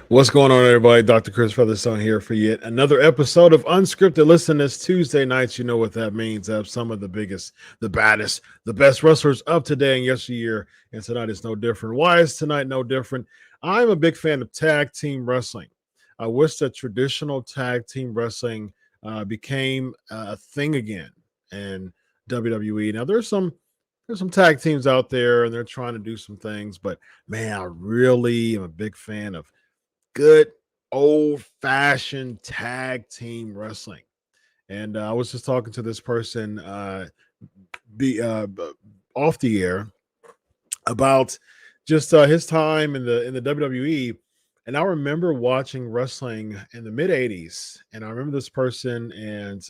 What's going on, everybody? Dr. Chris Featherstone here for yet another episode of Unscripted. Listen, this Tuesday nights, you know what that means. I have some of the biggest, the baddest, the best wrestlers of today and yesteryear, and tonight is no different. Why is tonight no different? I'm a big fan of tag team wrestling. I wish that traditional tag team wrestling became a thing again in WWE. Now, there's some tag teams out there, and they're trying to do some things, but man, I really am a big fan of good old fashioned tag team wrestling. And I was just talking to this person off the air about just his time in the WWE. And I remember watching wrestling in the mid '80s, and I remember this person and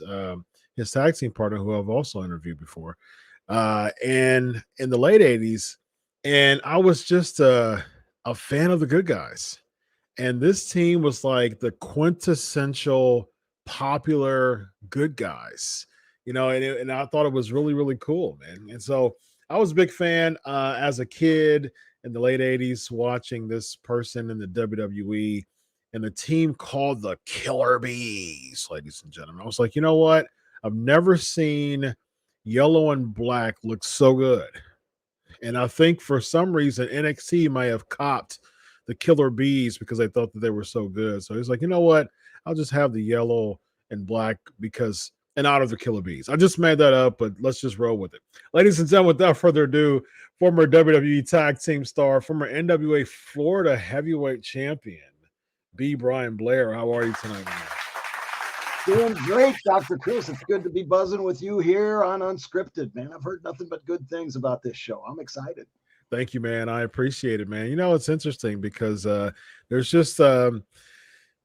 his tag team partner, who I've also interviewed before, and in the late '80s, and I was just a fan of the good guys, and this team was like the quintessential popular good guys, and I thought it was really, really cool, man. And so I was a big fan as a kid in the late '80s, watching this person in the WWE and the team called the Killer Bees, ladies and gentlemen. I was like, you know what? I've never seen yellow and black look so good. And I think for some reason NXT may have copped the Killer Bees because they thought that they were so good. So he's like, you know what? I'll just have the yellow and black because in honor of the Killer Bees. I just made that up, but let's just roll with it. Ladies and gentlemen, without further ado, former WWE Tag Team star, former NWA Florida Heavyweight Champion, B. Brian Blair. How are you tonight, man? Doing great, Dr. Chris. It's good to be buzzing with you here on Unscripted, man. I've heard nothing but good things about this show. I'm excited. Thank you, man. I appreciate it, man. It's interesting because there's just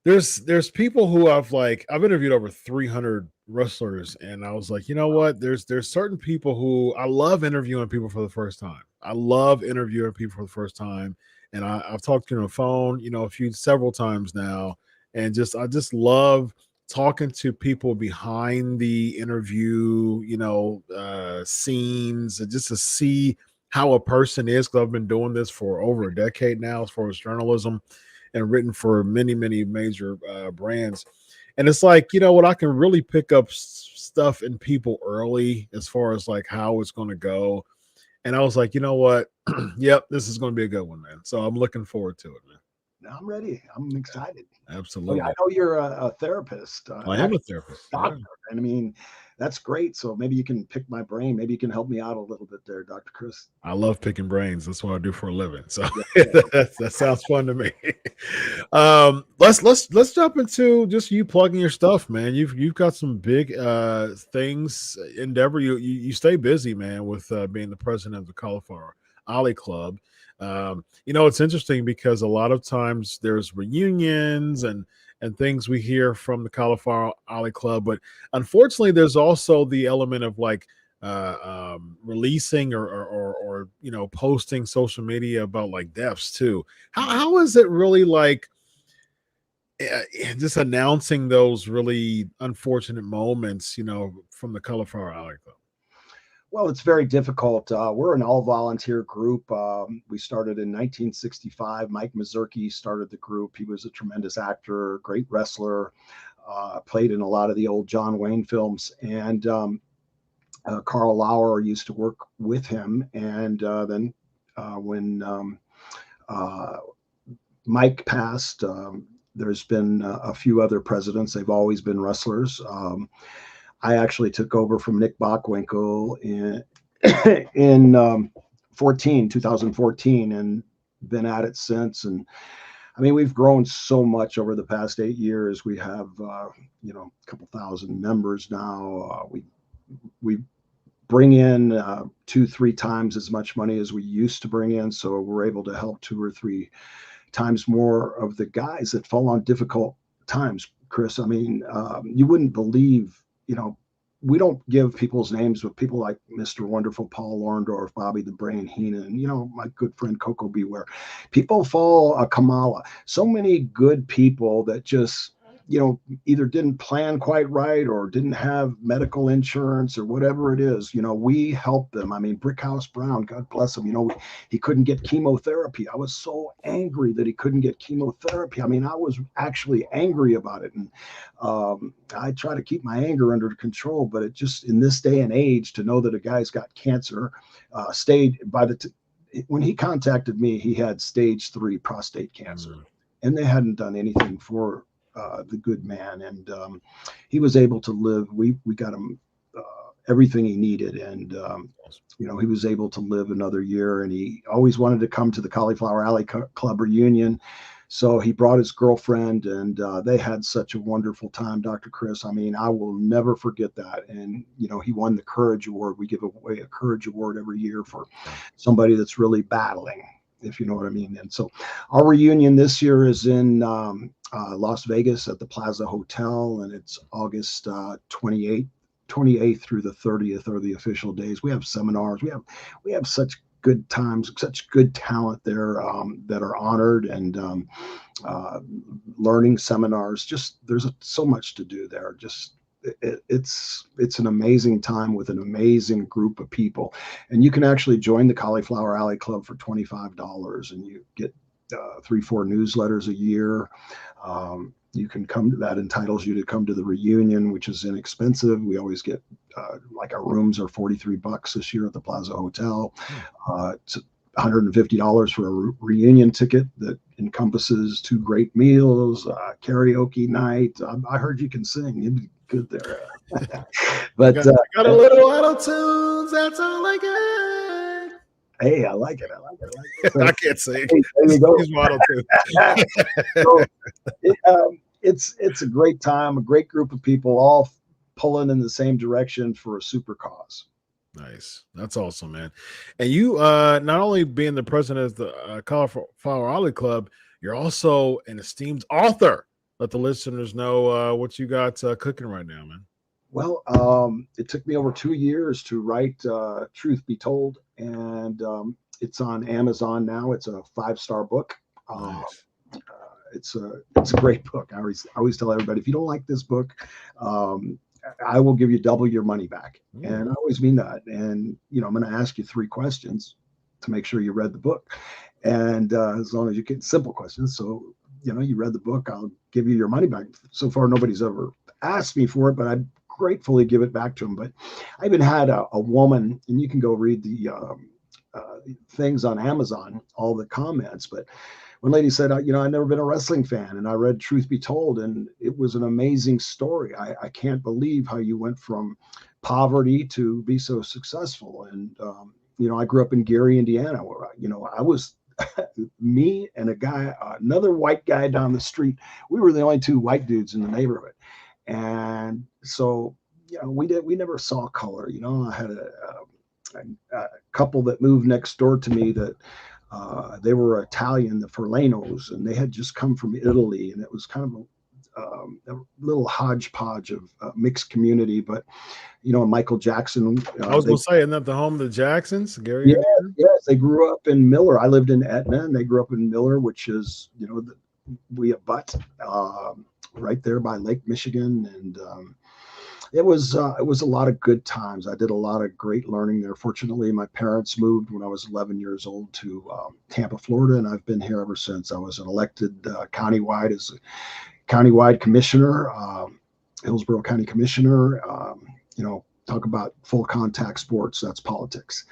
there's people who I've interviewed over 300 wrestlers, and I was like, you know what? There's certain people who I love interviewing people for the first time. I love interviewing people for the first time, and I've talked to them on the phone, several times now, and I just love talking to people behind the interview, scenes, and just to see how a person is, because I've been doing this for over a decade now as far as journalism and written for many, many major brands. And it's like, you know what, I can really pick up stuff in people early as far as like how it's going to go. And I was like, you know what? Yep, this is going to be a good one, man. So I'm looking forward to it, man. I'm ready. I'm excited. Absolutely. I know you're a therapist. I am a therapist. Doctor. Yeah. And I mean, that's great. So maybe you can pick my brain. Maybe you can help me out a little bit there, Dr. Chris. I love picking brains. That's what I do for a living. So that sounds fun to me. Let's jump into just you plugging your stuff, man. You've got some big things endeavor. You stay busy, man, with being the president of the Cauliflower Alley Club. It's interesting because a lot of times there's reunions and things we hear from the Cauliflower Alley Club, but unfortunately, there's also the element of like releasing or posting social media about like deaths too. How is it really like just announcing those really unfortunate moments, from the Cauliflower Alley Club? Well, it's very difficult. We're an all-volunteer group. We started in 1965. Mike Mazurki started the group. He was a tremendous actor, great wrestler, played in a lot of the old John Wayne films. And Carl Lauer used to work with him. And then when Mike passed, there's been a few other presidents. They've always been wrestlers. I actually took over from Nick Bockwinkel in 2014, and been at it since. And I mean, we've grown so much over the past 8 years. We have, a couple thousand members now. We bring in 2-3 times as much money as we used to bring in. So we're able to help 2 or 3 times more of the guys that fall on difficult times, Chris. I mean, you wouldn't believe, we don't give people's names, but people like Mr. Wonderful Paul Orndorff, Bobby the Brain Heenan, my good friend Coco Beware. People fall, Kamala. So many good people that just either didn't plan quite right or didn't have medical insurance or whatever it is, we helped them. I mean, Brickhouse Brown, God bless him, he couldn't get chemotherapy. I was so angry that he couldn't get chemotherapy. I mean, I was actually angry about it. And I try to keep my anger under control, but it just, in this day and age, to know that a guy's got cancer, when he contacted me, he had stage 3 prostate cancer, and they hadn't done anything for the good man, and he was able to live. We got him everything he needed, and he was able to live another year. And he always wanted to come to the Cauliflower Alley Club reunion, so he brought his girlfriend, and they had such a wonderful time. Dr. Chris, I mean, I will never forget that. And he won the Courage Award. We give away a Courage Award every year for somebody that's really battling, if you know what I mean. And so our reunion this year is in Las Vegas at the Plaza Hotel, and it's August 28th through the 30th are the official days. We have seminars. We have such good times, such good talent there that are honored, and learning seminars. Just there's so much to do there. Just it's an amazing time with an amazing group of people, and you can actually join the Cauliflower Alley Club for $25, and you get 3-4 newsletters a year. You can that entitles you to come to the reunion, which is inexpensive. We always get like our rooms are $43 this year at the Plaza Hotel. It's $150 for a reunion ticket that encompasses 2 great meals, karaoke night. I heard you can sing. You'd be good there. But I got a little auto tunes. That's all I got. Hey, I like it. So, I can't sing. Hey, there you go. So, it's a great time, a great group of people, all pulling in the same direction for a super cause. Nice. That's awesome, man. And you, not only being the president of the Cauliflower Alley Club, you're also an esteemed author. Let the listeners know what you got cooking right now, man. Well, it took me over 2 years to write Truth Be Told, and it's on Amazon now. It's a 5-star book. Nice. It's a great book. I always tell everybody, if you don't like this book, I will give you double your money back. And I always mean that. And, I'm going to ask you 3 questions to make sure you read the book. And as long as you get simple questions. So, you read the book, I'll give you your money back. So far, nobody's ever asked me for it, but I'd gratefully give it back to them. But I even had a woman, and you can go read the things on Amazon, all the comments. But one lady said, I've never been a wrestling fan, and I read Truth Be Told, and it was an amazing story. I can't believe how you went from poverty to be so successful. And, I grew up in Gary, Indiana, where, I was me and a guy, another white guy down the street. We were the only 2 white dudes in the neighborhood. And so, we never saw color. I had a couple that moved next door to me that they were Italian, the Furlanos, and they had just come from Italy, and it was kind of a little hodgepodge of mixed community. But Michael Jackson. I was going to say, isn't that the home of the Jacksons, Gary? Yes, they grew up in Miller. I lived in Etna, and they grew up in Miller, which is we abut right there by Lake Michigan, and it was a lot of good times. I did a lot of great learning there. Fortunately, my parents moved when I was 11 years old to Tampa, Florida, and I've been here ever since. I was elected countywide as a countywide commissioner, Hillsborough County commissioner. Talk about full contact sports. That's politics.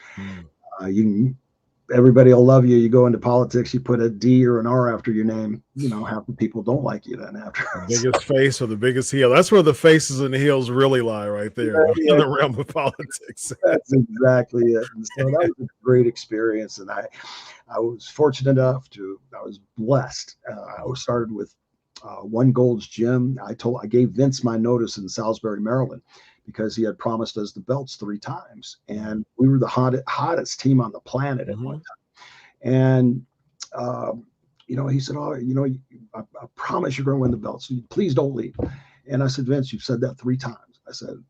Everybody will love you. You go into politics, you put a D or an R after your name. Half the people don't like you then after. The biggest face or the biggest heel. That's where the faces and the heels really lie, right there in the realm of politics. That's exactly it. And so that was a great experience. And I was fortunate enough I was blessed. I started with One Gold's Gym. I gave Vince my notice in Salisbury, Maryland, because he had promised us the belts 3 times. And we were the hottest team on the planet at one time. And, he said, I promise you're going to win the belts. So please don't leave. And I said, Vince, you've said that 3 times. I said,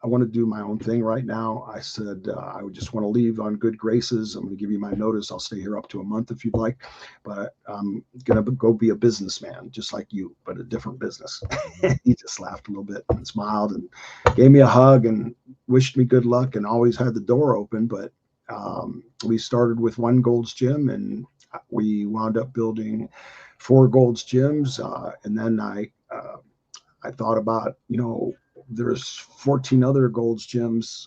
I want to do my own thing right now. I said, I would just want to leave on good graces. I'm going to give you my notice. I'll stay here up to a month if you'd like, but I'm going to go be a businessman just like you, but a different business. He just laughed a little bit and smiled and gave me a hug and wished me good luck and always had the door open. But we started with one Gold's Gym and we wound up building 4 Gold's Gyms. And then I thought about, there's 14 other Gold's Gyms.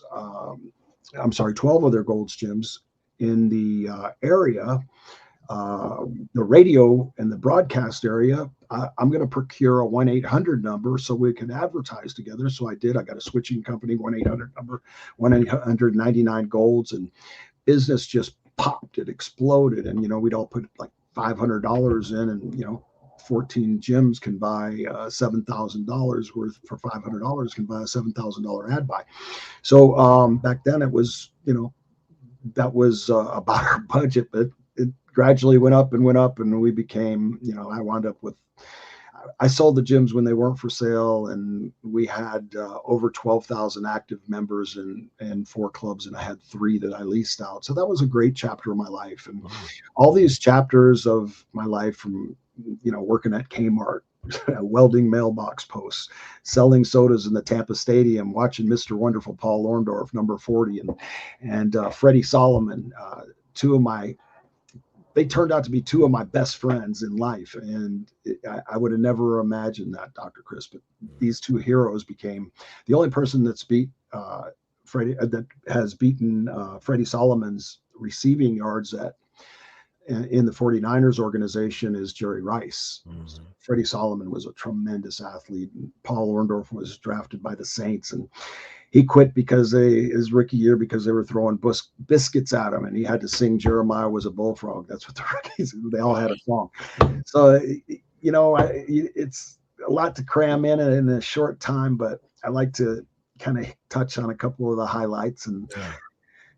I'm sorry, 12 other Gold's Gyms in the area, the radio and the broadcast area. I'm going to procure a 1-800 number so we can advertise together. So I did. I got a switching company, 1-800 number, 1-800-99 Golds, and business just popped. It exploded. And, we'd all put like $500 in and, 14 gyms can buy $7,000 worth for $500 can buy a $7,000 ad buy. So back then it was, that was about our budget, but it gradually went up, and we became, I wound up with, I sold the gyms when they weren't for sale, and we had over 12,000 active members in 4 clubs, and I had 3 that I leased out. So that was a great chapter of my life, and all these chapters of my life from, working at Kmart, welding mailbox posts, selling sodas in the Tampa Stadium, watching Mr. Wonderful Paul Orndorff, number 40, and Freddie Solomon, they turned out to be 2 of my best friends in life. And I would have never imagined that, Dr. Chris, but these 2 heroes became the only person that's that has beaten Freddie Solomon's receiving yards in the 49ers organization is Jerry Rice. Mm-hmm. Freddie Solomon was a tremendous athlete. And Paul Orndorff was drafted by the Saints, and he quit because his rookie year because they were throwing biscuits at him, and he had to sing "Jeremiah Was a Bullfrog." That's what the rookies. They all had a song. So it's a lot to cram in a short time, but I like to kind of touch on a couple of the highlights and. Yeah.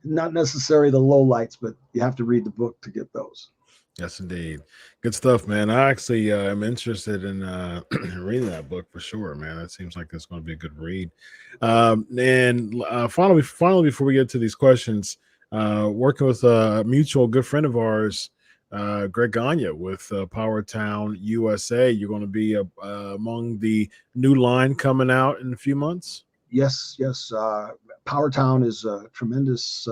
Not necessarily the low lights, but you have to read the book to get those. Yes, indeed. Good stuff, man. I actually am interested in reading that book for sure, man. That seems like it's going to be a good read. And finally, before we get to these questions, working with a mutual good friend of ours, Greg Gagne with Power Town USA. You're going to be among the new line coming out in a few months? Yes. Power Town is a tremendous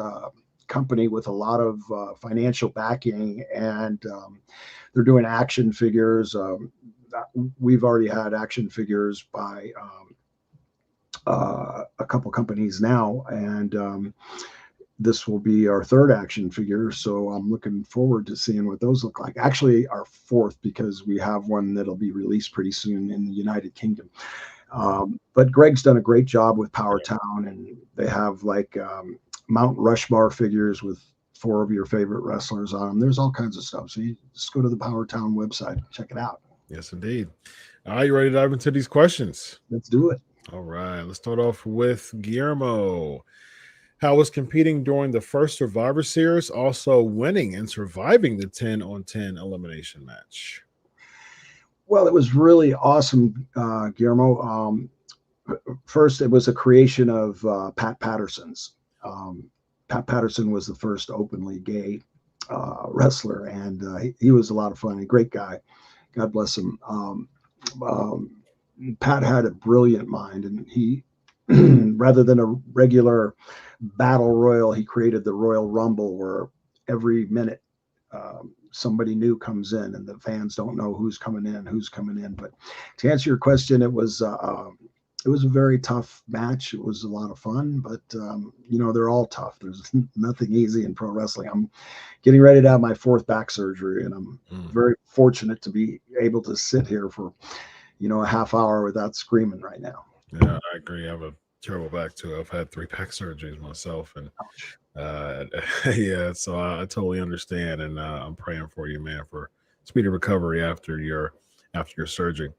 company with a lot of financial backing, and they're doing action figures. We've already had action figures by a couple companies now, and this will be our 3rd action figure. So I'm looking forward to seeing what those look like. Actually, our 4th, because we have one that'll be released pretty soon in the United Kingdom. But Greg's done a great job with Power Town, and they have like Mount Rushmore figures with 4 of your favorite wrestlers on them. There's all kinds of stuff. So you just go to the Power Town website, check it out. Yes, indeed. Are you ready to dive into these questions? Let's do it. All right. Let's start off with Guillermo. How was competing during the first Survivor Series, also winning and surviving the 10-on-10 elimination match? Well, it was really awesome, Guillermo. First, it was a creation of Pat Patterson's. Pat Patterson was the first openly gay wrestler, and he was a lot of fun. A great guy. God bless him. Pat had a brilliant mind, and he, rather than a regular battle royal, he created the Royal Rumble, where every minute somebody new comes in, and the fans don't know who's coming in. But to answer your question, it was a very tough match. It was a lot of fun, but they're all tough. There's nothing easy in pro wrestling. I'm getting ready to have my 4th back surgery, and I'm very fortunate to be able to sit here for a half hour without screaming right now. Yeah, I agree. I have a terrible back too. I've had 3 back surgeries myself, and yeah, so I totally understand, and I'm praying for you, man, for speedy recovery after your surgery.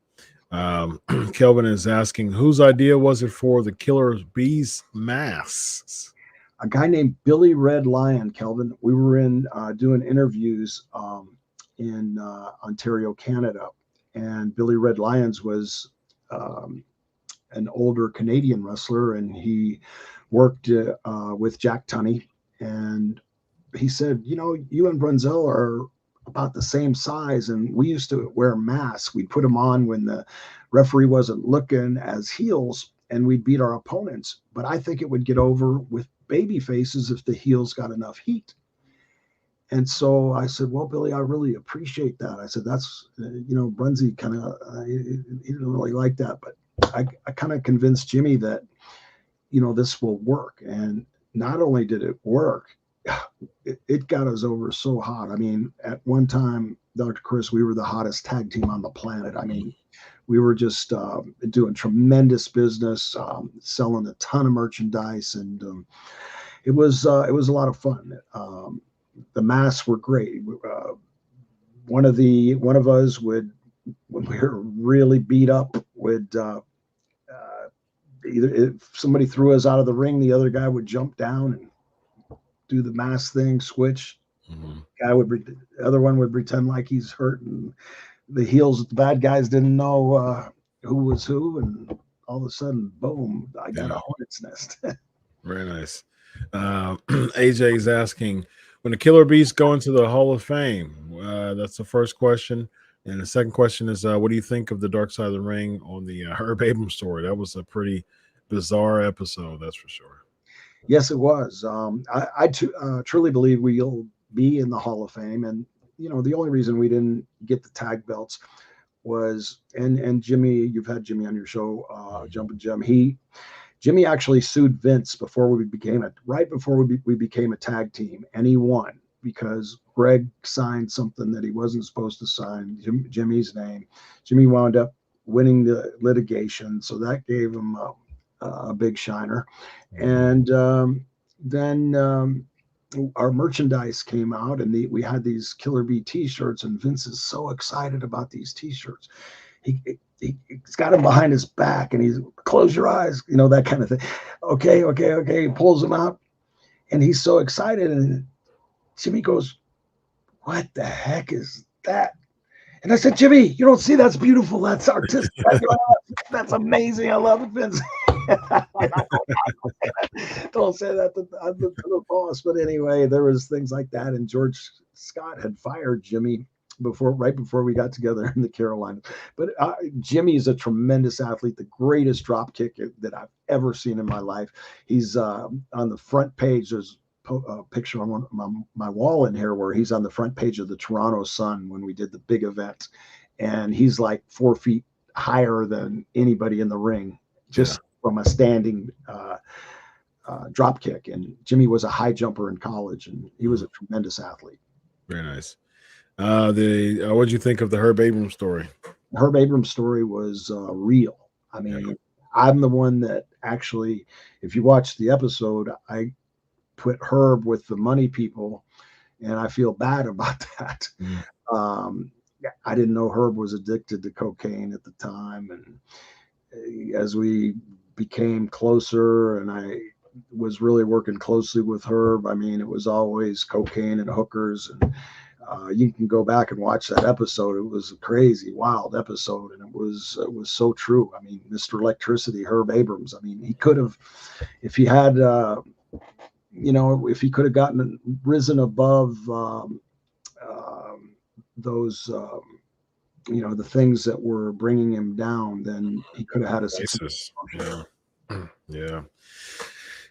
Kelvin is asking, whose idea was it for the Killer Bees masks? A guy named Billy Red Lion, Kelvin. We were in doing interviews in Ontario, Canada, and Billy Red Lions was an older Canadian wrestler, and he worked with Jack Tunney. And he said, you and Brunzell are about the same size, and we used to wear masks. We'd put them on when the referee wasn't looking as heels, and we'd beat our opponents. But I think it would get over with baby faces if the heels got enough heat. And so I said, well, Billy, I really appreciate that. I said, that's, Brunsey kind of, he didn't really like that. But I kind of convinced Jimmy that, this will work. And not only did it work, it got us over so hot. I mean, at one time, Dr. Chris, we were the hottest tag team on the planet. I mean, we were just doing tremendous business, selling a ton of merchandise, and it was a lot of fun. The masks were great. One of us would, when we were really beat up, would either if somebody threw us out of the ring, the other guy would jump down and do the mask thing, switch. The other one would pretend like he's hurt, and the bad guys didn't know who was who, and all of a sudden, boom, I got a hornet's nest. Very nice. AJ is asking, when the Killer Bees go into the Hall of Fame, that's the first question. And the second question is, what do you think of the Dark Side of the Ring on the Herb Abrams story? That was a pretty bizarre episode, that's for sure. Yes, it was. I truly believe we'll be in the Hall of Fame. And, the only reason we didn't get the tag belts was, and Jimmy, you've had Jimmy on your show, Jumpin' Jim. Jimmy actually sued Vince before we became a tag team, and he won because Greg signed something that he wasn't supposed to sign, Jimmy's name. Jimmy wound up winning the litigation, so that gave him a big shiner. And then our merchandise came out, and we had these Killer Bee t-shirts, and Vince is so excited about these t-shirts. He's got him behind his back, and he's, close your eyes, that kind of thing. Okay. He pulls them out, and he's so excited. And Jimmy goes, what the heck is that? And I said, Jimmy, you don't see, that's beautiful. That's artistic. That's amazing. I love it, Vince. Don't say that to the boss. But anyway, there was things like that. And George Scott had fired Jimmy right before we got together in the Carolinas. But Jimmy is a tremendous athlete, the greatest drop kick that I've ever seen in my life. He's on the front page. There's a picture on my wall in here where he's on the front page of the Toronto Sun when we did the big event. And he's like 4 feet higher than anybody in the ring, just from a standing drop kick. And Jimmy was a high jumper in college, and he was a tremendous athlete. Very nice. What did you think of the Herb Abrams story? Herb Abrams story was real. I mean, I'm the one that actually, if you watch the episode, I put Herb with the money people, and I feel bad about that. I didn't know Herb was addicted to cocaine at the time, and as we became closer, and I was really working closely with Herb, I mean, it was always cocaine and hookers, and you can go back and watch that episode. It was a crazy, wild episode, and it was so true. I mean, Mr. Electricity, Herb Abrams. I mean, he could have, if he had, if he could have risen above those, the things that were bringing him down, then he could have had a success. Yeah.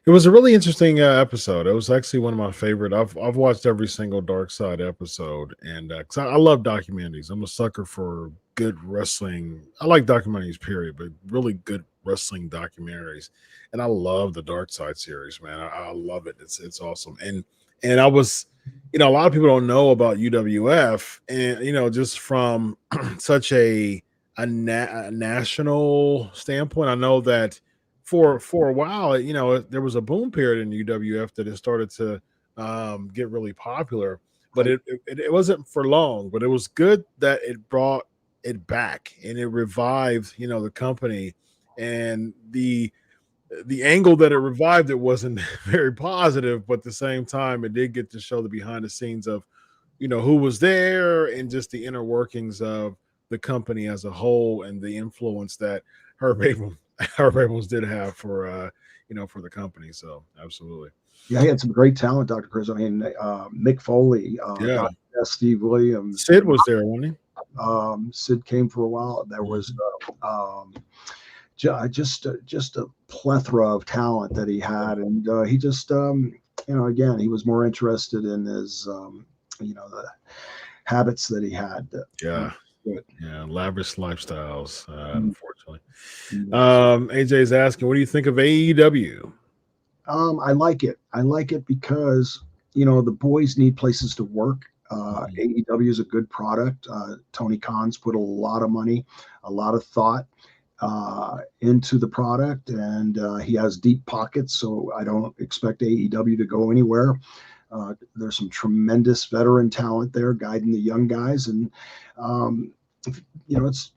It was a really interesting episode. It was actually one of my favorite. I've watched every single Dark Side episode, and because I love documentaries. I'm a sucker for good wrestling. I like documentaries, period, but really good wrestling documentaries. And I love the Dark Side series, man. I love it. It's awesome. And I was, a lot of people don't know about UWF, and just from such a national standpoint, I know that for a while, there was a boom period in UWF that it started to get really popular, but it wasn't for long. But it was good that it brought it back and it revived, the company. And the angle that it revived it wasn't very positive, but at the same time, it did get to show the behind the scenes of, who was there and just the inner workings of the company as a whole and the influence that Herb our Rebels did have for for the company. So absolutely. Yeah, he had some great talent, Dr. Chris. I mean, Mick Foley, Yeah. Dr. Steve Williams, Sid was there, wasn't he? Sid came for a while. There was just a plethora of talent that he had, and he just again, he was more interested in his the habits that he had. Yeah. Good. Yeah. Lavish lifestyles, Mm, unfortunately. yes. AJ is asking, what do you think of AEW? I like it. I like it because the boys need places to work. Mhm. AEW is a good product. Tony Khan's put a lot of money, a lot of thought into the product, and he has deep pockets. So I don't expect AEW to go anywhere. There's some tremendous veteran talent there guiding the young guys, and um, it's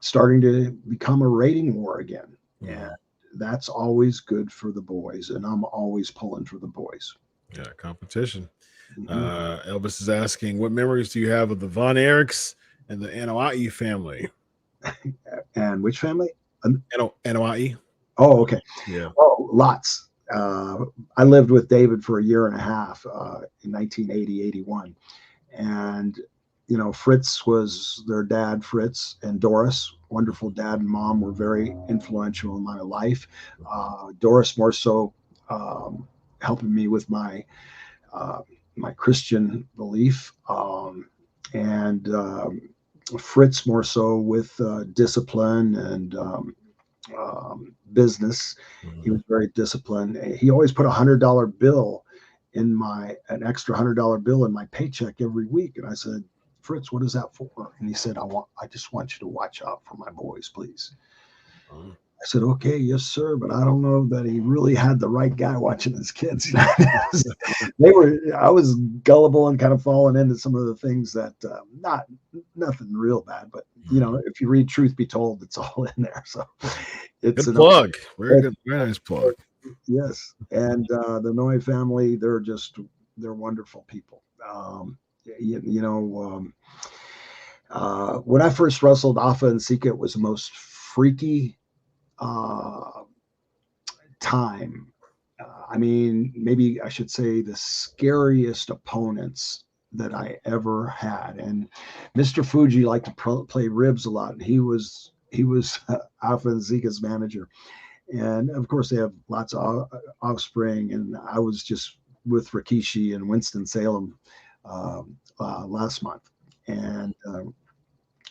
starting to become a rating war again. And Mhm. that's always good for the boys, and I'm always pulling for the boys. Yeah, competition. Mhm. Elvis is asking, what memories do you have of the Von Erichs and the Anoa'i family? And which family? Anoa'i? Oh, okay. Yeah. Oh, lots. I lived with David for a year and a half in 1980, 81. And, Fritz was their dad, Fritz, and Doris, wonderful dad and mom, were very influential in my life. Doris more so helping me with uh, my Christian belief, and Fritz more so with discipline and business. He Mhm. was very disciplined. He always put $100 bill in an extra $100 bill in my paycheck every week. And I said, Fritz, what is that for? And he said, I just want you to watch out for my boys, please. Oh. I said, okay, yes, sir. But I don't know that he really had the right guy watching his kids. I was gullible and kind of falling into some of the things that, nothing real bad, but Mhm. if you read Truth Be Told, it's all in there. So it's Good an plug. Very it's good. Very nice plug. yes, and the Noe family, they're wonderful people. When I first wrestled Alpha and Sika, it was the most freaky uh, time. I mean, maybe I should say the scariest opponents that I ever had. And Mr. Fuji liked to play ribs a lot, and he was Alpha and Zika's manager. And of course, they have lots of offspring. And I was just with Rikishi and Winston Salem last month, and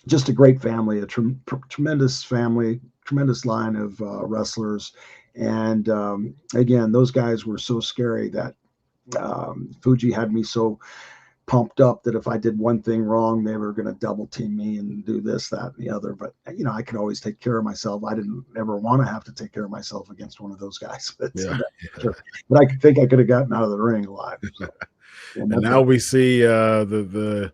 just a great family, a tremendous family, tremendous line of wrestlers. And again, those guys were so scary that Fuji had me so pumped up that if I did one thing wrong, they were going to double team me and do this, that, and the other. But I could always take care of myself. I didn't ever want to have to take care of myself against one of those guys. But, Yeah. but I think I could have gotten out of the ring alive. So, And now we see the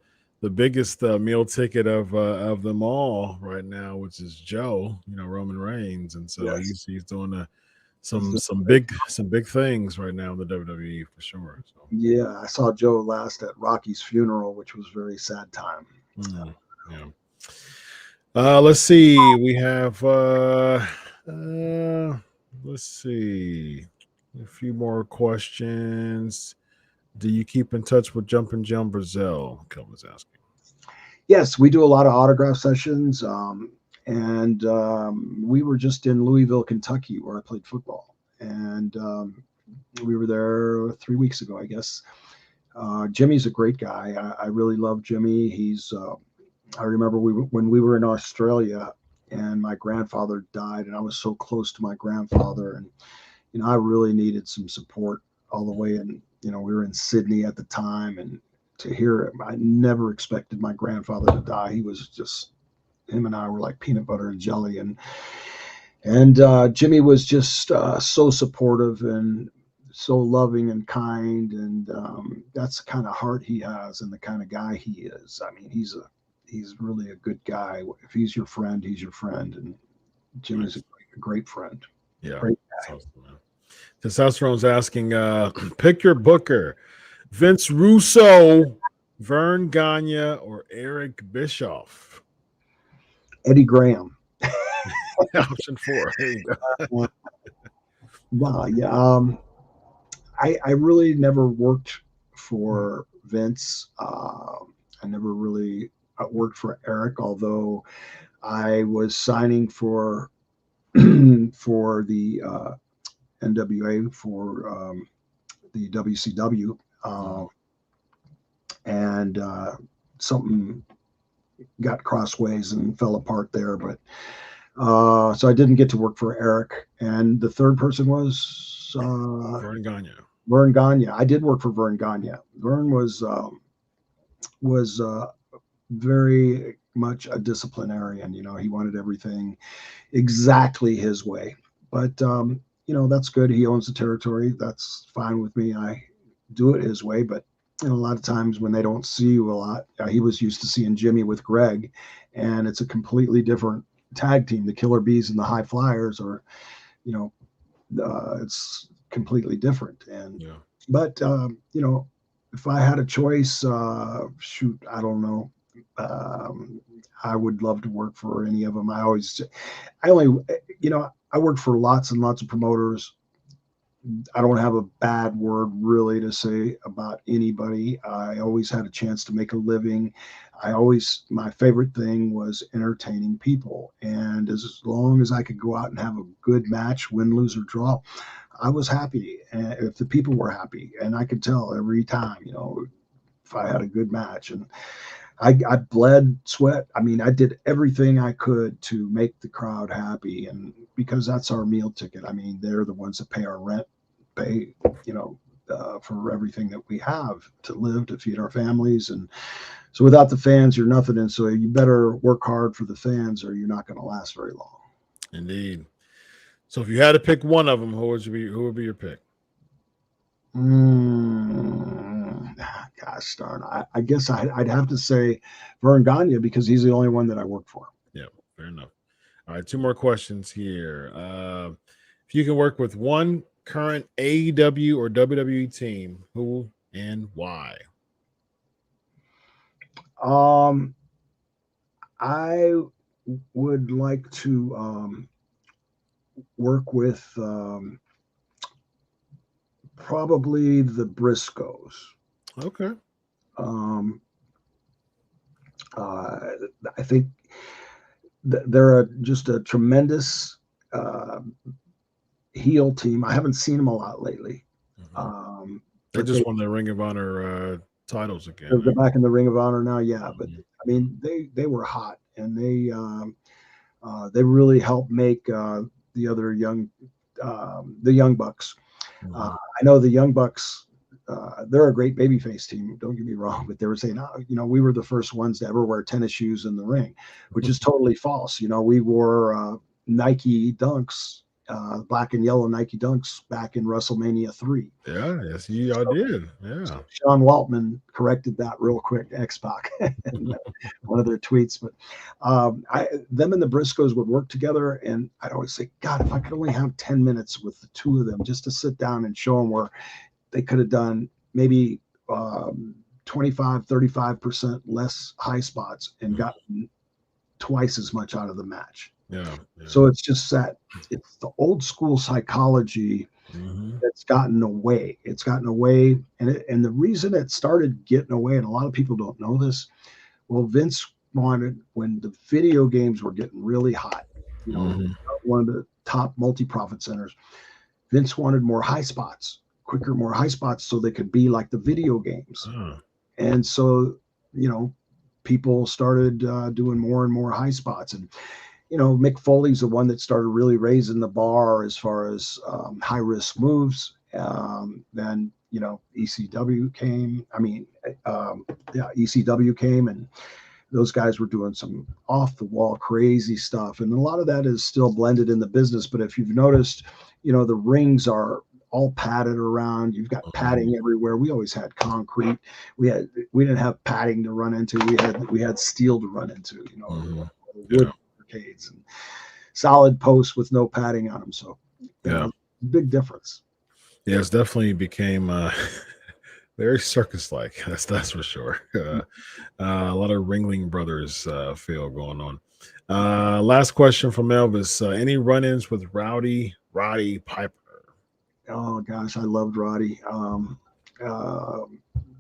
biggest meal ticket of them all right now, which is Joe, Roman Reigns, and so yes, he's doing he's some doing some great. big some big things right now in the WWE for sure. So Yeah, I saw Joe last at Rocky's funeral, which was a very sad time. yeah. Let's see. We have let's see a few more questions. Do you keep in touch with Jumpin' John Brazil? Kelvin's asking. Yes, we do a lot of autograph sessions, and we were just in Louisville, Kentucky, where I played football, and we were there 3 weeks ago, I guess. Jimmy's a great guy. I really love Jimmy. I remember when we were in Australia, and my grandfather died, and I was so close to my grandfather, and I really needed some support all the way. And we were in Sydney at the time, and to hear it, I never expected my grandfather to die. He was just him and I were like peanut butter and jelly, and Jimmy was just so supportive and so loving and kind, and that's the kind of heart he has and the kind of guy he is. I mean, he's really a good guy. If he's your friend, he's your friend, and Jimmy's Nice. a great friend. Yeah. Great That's guy. awesome, man. Testosterone's asking, pick your booker, Vince Russo, Vern Gagne, or Eric Bischoff. Eddie Graham. Option 4. There you go. No, yeah. I really never worked for Vince. I never really worked for Eric, although I was signing for for the NWA for the WCW, and something got crossways and fell apart there. But so I didn't get to work for Eric. And the third person was Vern Gagne. Vern Gagne. I did work for Vern Gagne. Vern was very much a disciplinarian. You know, he wanted everything exactly his way. But you know, that's good. He owns the territory. That's fine with me. I do it his way. But you know, a lot of times when they don't see you a lot, he was used to seeing Jimmy with Greg, and it's a completely different tag team. The Killer Bees and the High Flyers are, you know, it's completely different. And Yeah. but you know, if I had a choice, shoot, I don't know. I would love to work for any of them. I only, you know, I worked for lots and lots of promoters. I don't have a bad word really to say about anybody. I always had a chance to make a living. My favorite thing was entertaining people. And as long as I could go out and have a good match, win, lose, or draw, I was happy. And if the people were happy, and I could tell every time, you know, if I had a good match. And I bled sweat. I mean, I did everything I could to make the crowd happy. And because that's our meal ticket. I mean, they're the ones that pay our rent, pay, you know, for everything that we have to live, to feed our families. And so without the fans, you're nothing. And so you better work hard for the fans or you're not going to last very long. Indeed. So if you had to pick one of them, who would be your pick? Gosh darn. I guess I'd have to say Vern Gagne because he's the only one that I worked for. Yeah, fair enough. All right, 2 more questions here. If you can work with one current AEW or WWE team, who and why? I would like to work with probably the Briscoes. Okay. I think they're just a tremendous heel team. I haven't seen them a lot lately. They just won the Ring of Honor titles again. They're back in the Ring of Honor now, yeah. But I mean, they were hot, and they really helped make the other young Bucks. I know the Young Bucks. They're a great babyface team. Don't get me wrong, but they were saying, oh, you know, we were the first ones to ever wear tennis shoes in the ring, which is totally false. You know, we wore Nike Dunks, black and yellow Nike Dunks back in WrestleMania 3. Yeah, yes, I did. Yeah. So Sean Waltman corrected that real quick, X-Pac, in one of their tweets. But them and the Briscoes would work together, and I'd always say, God, if I could only have 10 minutes with the two of them just to sit down and show them where they could have done maybe 25, 35% less high spots and gotten twice as much out of the match. Yeah. So it's just that it's the old school psychology that's gotten away. It's gotten away. And the reason it started getting away, and a lot of people don't know this, well, Vince wanted, when the video games were getting really hot, you know, one of the top multi-profit centers, Vince wanted more high spots, quicker, more high spots so they could be like the video games. And so, you know, people started doing more and more high spots. And you know, Mick Foley's the one that started really raising the bar as far as high risk moves. Then, you know, ECW came. ECW came, and those guys were doing some off the wall crazy stuff. And a lot of that is still blended in the business. But if you've noticed, you know, the rings are all padded around. You've got padding everywhere. We always had concrete. We didn't have padding to run into. We had steel to run into, you know, wood arcades and solid posts with no padding on them. So big difference. Yeah, it's definitely became very circus-like. That's for sure. A lot of Ringling Brothers feel going on. Last question from Elvis. Any run-ins with Roddy Piper? Oh gosh, I loved Roddy. Uh,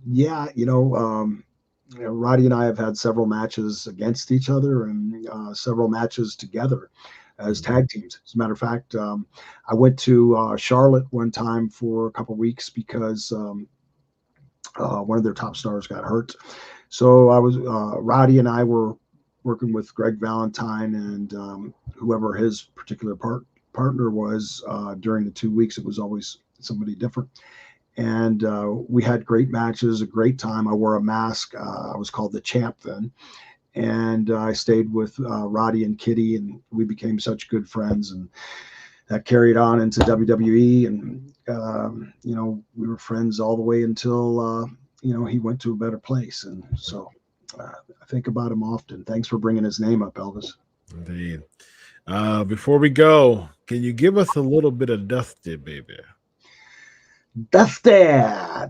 yeah, you know, Roddy and I have had several matches against each other and several matches together as Mhm. tag teams. As a matter of fact, I went to Charlotte one time for a couple weeks because one of their top stars got hurt. So I was Roddy and I were working with Greg Valentine and whoever his particular partner was during the 2 weeks. It was always somebody different, and we had great matches, a great time. I wore a mask. I was called the Champ then, and I stayed with Roddy and Kitty, and we became such good friends, and that carried on into WWE, and you know, we were friends all the way until you know, he went to a better place, and so I think about him often. Thanks for bringing his name up, Elvis. Indeed. Before we go, can you give us a little bit of Dusty, baby? Dusty,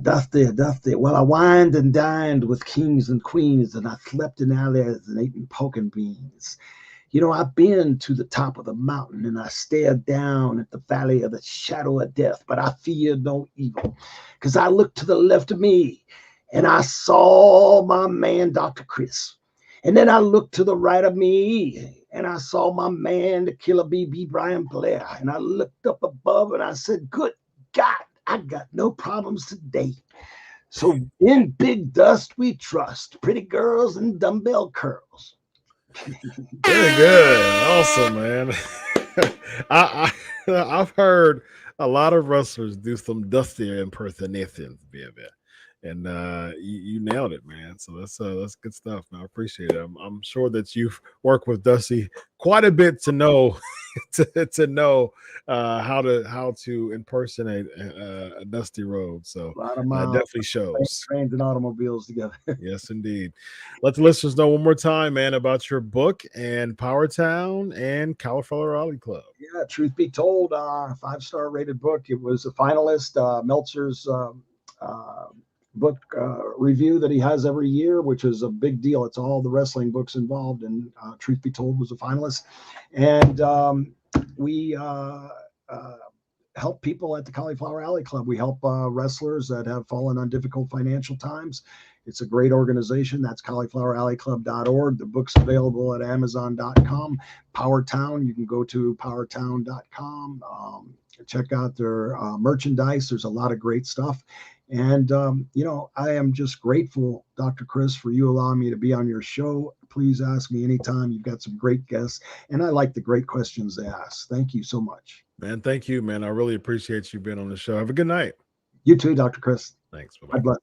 Dusty, Dusty. Well, I wined and dined with kings and queens, and I slept in alleys and ate pork and beans. You know, I've been to the top of the mountain and I stared down at the valley of the shadow of death, but I feared no evil because I looked to the left of me and I saw my man, Dr. Chris. And then I looked to the right of me and I saw my man, the killer BB Brian Blair. And I looked up above and I said, good God, I got no problems today. So in Big Dust we trust, pretty girls and dumbbell curls. Very good. Awesome, man. I, I've heard a lot of wrestlers do some Dusty impersonations, baby. And you nailed it, man. So that's good stuff, man. I appreciate it. I'm sure that you've worked with Dusty quite a bit to know to know how to impersonate a Dusty Road. So A lot of miles, definitely shows. trains and automobiles together. Yes, indeed. Let the listeners know one more time, man, about your book and Power Town and Cauliflower Raleigh Club. Yeah, truth be told, 5-star rated book. It was a finalist. Meltzer's uh, book review that he has every year, which is a big deal. It's all the wrestling books involved, and truth be told, was a finalist. And we help people at the Cauliflower Alley Club. We help wrestlers that have fallen on difficult financial times. It's a great organization. That's caulifloweralleyclub.org. The book's available at amazon.com. Powertown, you can go to powertown.com. Check out their merchandise. There's a lot of great stuff. And, you know, I am just grateful, Dr. Chris, for you allowing me to be on your show. Please ask me anytime. You've got some great guests, and I like the great questions they ask. Thank you so much. Man, thank you, man. I really appreciate you being on the show. Have a good night. You too, Dr. Chris. Thanks. Bye God bye. bless.